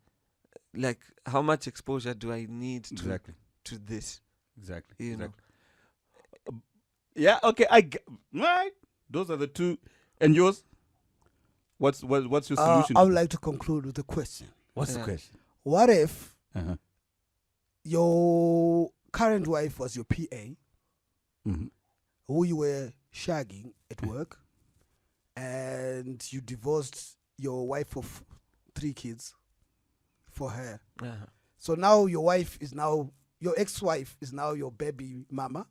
Speaker 3: like how much exposure do I need
Speaker 1: Exactly.
Speaker 3: to this?
Speaker 1: Exactly.
Speaker 3: You know?
Speaker 1: Yeah. Okay. Right. Those are the two. And yours? What's your solution?
Speaker 2: I would like to conclude with a question.
Speaker 1: What's the
Speaker 3: Yeah.
Speaker 1: question?
Speaker 2: What if
Speaker 1: Uh-huh.
Speaker 2: your current wife was your PA,
Speaker 1: Mm-hmm.
Speaker 2: who you were shagging at work, and you divorced your wife of 3 kids for her?
Speaker 3: Uh-huh.
Speaker 2: So now your ex-wife is now your baby mama,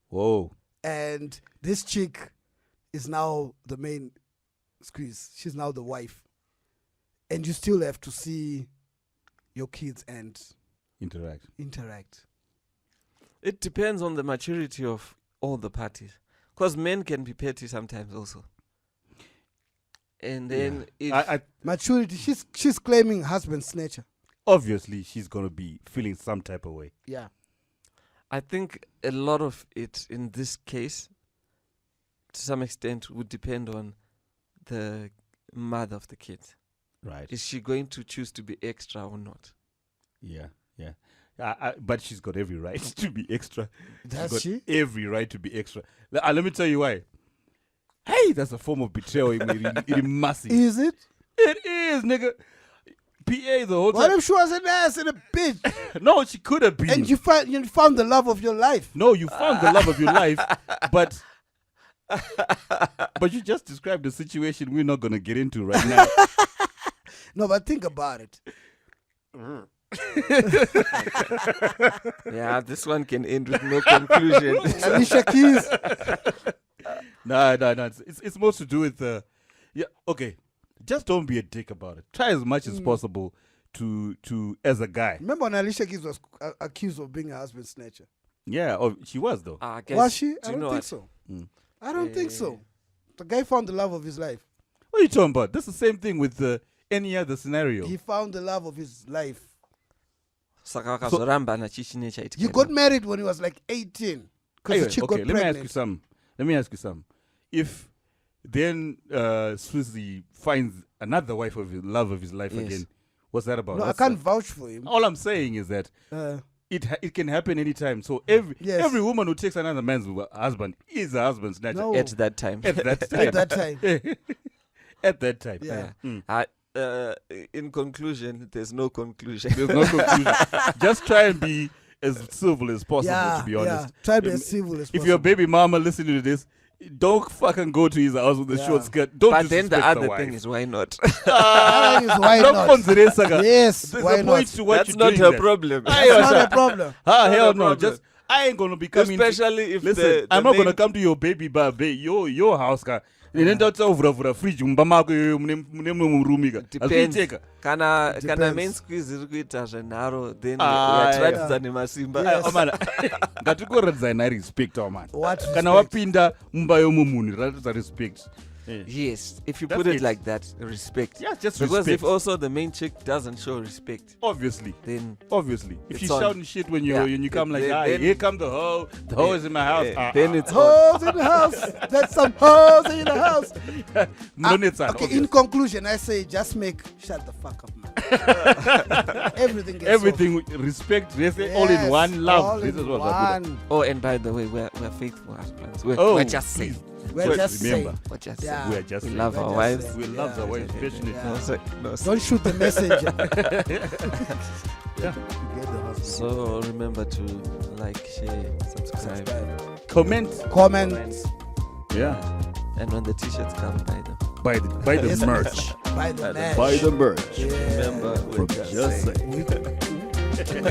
Speaker 1: Whoa.
Speaker 2: And this chick is now the main squeeze. She's now the wife. And you still have to see your kids and interact.
Speaker 3: It depends on the maturity of all the parties. Because men can be petty sometimes also. And then if
Speaker 2: maturity, she's claiming husband snatcher.
Speaker 1: Obviously, she's going to be feeling some type of way.
Speaker 2: Yeah.
Speaker 3: I think a lot of it in this case, to some extent, would depend on the mother of the kid.
Speaker 1: Right.
Speaker 3: Is she going to choose to be extra or not?
Speaker 1: Yeah. But she's got every right to be extra.
Speaker 2: Does she?
Speaker 1: Every right to be extra. Let me tell you why. Hey, that's a form of betrayal. It massive.
Speaker 2: Is it?
Speaker 1: It is, nigga. PA the whole time.
Speaker 2: What if she was an ass and a bitch?
Speaker 1: No, she could have been.
Speaker 2: And you found the love of your life.
Speaker 1: No, you found the love of your life, but you just described the situation we're not gonna get into right now.
Speaker 2: No, but think about it.
Speaker 3: Yeah, this one can end with no conclusion.
Speaker 2: Alicia Keys.
Speaker 1: No. It's more to do with okay. Just don't be a dick about it. Try as much as possible to as a guy.
Speaker 2: Remember when Alicia Keys was accused of being a husband snatcher?
Speaker 1: Yeah, she was though.
Speaker 2: Was she? I don't think
Speaker 3: what?
Speaker 2: so. I don't think so. The guy found the love of his life.
Speaker 1: What are you talking about? That's the same thing with any other scenario.
Speaker 2: He found the love of his life. He
Speaker 3: He
Speaker 2: got married when he was like 18. Because the chick got pregnant.
Speaker 1: Let me ask you something. If then Swizzy finds another wife of his love of his life again, what's that about?
Speaker 2: No, I can't vouch for him.
Speaker 1: All I'm saying is that it can happen anytime. So every woman who takes another man's husband is a husband snatcher.
Speaker 2: No.
Speaker 3: at that time.
Speaker 1: At that time.
Speaker 2: At that time.
Speaker 1: At that time.
Speaker 2: Yeah.
Speaker 3: In conclusion, there's no conclusion.
Speaker 1: There's no conclusion. Just try and be as civil as possible, to be honest.
Speaker 2: Yeah. Try to be as civil as possible.
Speaker 1: If your baby mama listening to this, don't fucking go to his house with a short skirt. Don't
Speaker 3: But then the
Speaker 1: disrespect
Speaker 3: other
Speaker 1: wife.
Speaker 3: thing is, why not?
Speaker 2: Why not? Yes,
Speaker 1: There's
Speaker 2: why
Speaker 1: a
Speaker 2: not?
Speaker 1: point to what
Speaker 3: That's
Speaker 1: you're
Speaker 3: not
Speaker 1: doing
Speaker 3: her
Speaker 1: there.
Speaker 3: problem.
Speaker 2: That's not a problem.
Speaker 1: Hell no.
Speaker 3: problem.
Speaker 1: Just I ain't gonna be coming.
Speaker 3: Especially if
Speaker 1: Listen, I'm not gonna come to your baby your house ka. Nenda tsauvura fridge mumba mako mune room ka.
Speaker 3: Depends. Kana main squeeze iri kuita zvenharo, then yatiratidza nemasimba.
Speaker 1: Ngatikoratidza ina respect man.
Speaker 2: What
Speaker 1: Kana wapinda mumba yomunhu ratidza respect.
Speaker 3: Yes, if you
Speaker 1: That's
Speaker 3: put it
Speaker 1: it.
Speaker 3: like that, respect.
Speaker 1: Yeah, just
Speaker 3: Because
Speaker 1: respect.
Speaker 3: if also the main chick doesn't show respect,
Speaker 1: Obviously.
Speaker 3: then
Speaker 1: If
Speaker 3: It's
Speaker 1: you
Speaker 3: on.
Speaker 1: shouting shit when
Speaker 3: Yeah.
Speaker 1: you come like,
Speaker 3: Then-
Speaker 1: here come the hoe. The hoe is in my house.
Speaker 3: then it's on.
Speaker 2: hoes in the house. There's some hoes in the house.
Speaker 1: Okay,
Speaker 2: in conclusion, I say just shut the fuck up, man. Everything gets
Speaker 1: everything with respect, all in one love.
Speaker 2: All
Speaker 1: This
Speaker 2: in
Speaker 1: is what I
Speaker 2: one.
Speaker 3: Oh, and by the way, we're faithful husbands. We're just saying.
Speaker 2: We're just
Speaker 1: remember.
Speaker 2: saying.
Speaker 3: We're just
Speaker 2: Yeah.
Speaker 3: saying.
Speaker 1: We are just
Speaker 3: We
Speaker 1: saying.
Speaker 3: love
Speaker 2: We're
Speaker 3: our
Speaker 2: just
Speaker 3: wives.
Speaker 2: saying.
Speaker 1: We love our wives,
Speaker 2: Yeah.
Speaker 1: passionately.
Speaker 2: Yeah.
Speaker 3: No, sir. No, sir.
Speaker 2: Don't shoot the messenger.
Speaker 1: Yeah.
Speaker 2: Get the husband.
Speaker 3: So remember to like, share, subscribe.
Speaker 1: Comment.
Speaker 2: Comment.
Speaker 1: Yeah.
Speaker 3: And when the t-shirts come, buy them.
Speaker 1: Buy the
Speaker 2: Yes,
Speaker 1: merch.
Speaker 2: Buy the match.
Speaker 1: Buy the merch.
Speaker 2: Yeah.
Speaker 3: Remember,
Speaker 1: From
Speaker 3: we're just
Speaker 1: Just
Speaker 3: saying.
Speaker 1: Saying.